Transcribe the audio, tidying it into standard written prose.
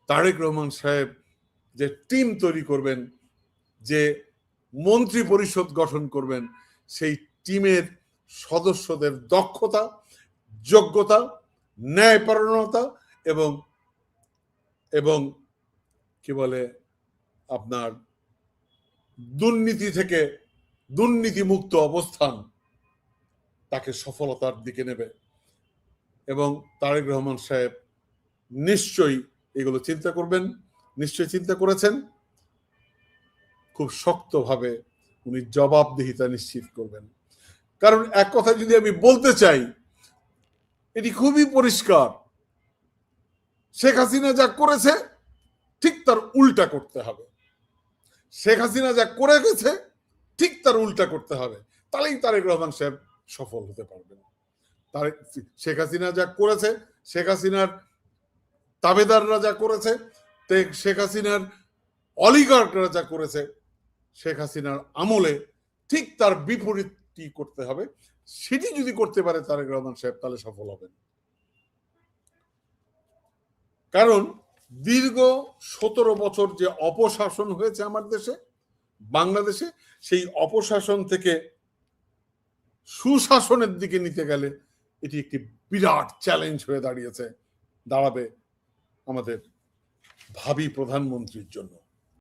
তারেক রহমান সাহেব যে টিম তৈরি করবেন, যে মন্ত্রী পরিষদ গঠন করবেন, সেই টিমের সদস্যদের দক্ষতা, যোগ্যতা, ন্যায়পরায়ণতা এবং এবং কি বলে আপনার দুর্নীতি থেকে দুর্নীতিমুক্ত অবস্থান তাকে সফলতার দিকে নেবে। এবং তারেক রহমান সাহেব নিশ্চয়ই এগুলো চিন্তা করবেন, নিশ্চয়ই চিন্তা করেছেন। খুব শক্তভাবে উনি জবাবদিহিতা নিশ্চিত করবেন। কারণ এক কথা যদি আমি বলতে চাই, এটি খুবই পরিষ্কার, শেখ হাসিনা যা করেছে ঠিক তার উল্টা করতে হবে। শেখ হাসিনা যা করে গেছে ঠিক তার উল্টা করতে হবে, তাহলেই তারেক রহমান সাহেব সফল হতে পারবেন। শেখ হাসিনা যা করেছে, শেখ হাসিনার তাবেদাররা যা করেছে, শেখ হাসিনার অলিগার্করা যা করেছে, শেখ হাসিনার আমলে ঠিক তার বিপরীতটি করতে হবে। সেটি যদি করতে পারে তারেক রহমান সাহেব, তাহলে সফল হবেন। কারণ দীর্ঘ 17 বছর যে অপশাসন হয়েছে আমার দেশে, বাংলাদেশে, সেই অপশাসন থেকে সুশাসনের দিকে নিতে গেলে এটি একটি বিরাট চ্যালেঞ্জ হয়ে দাঁড়াবে আমাদের ভাবি প্রধানমন্ত্রীর জন্য।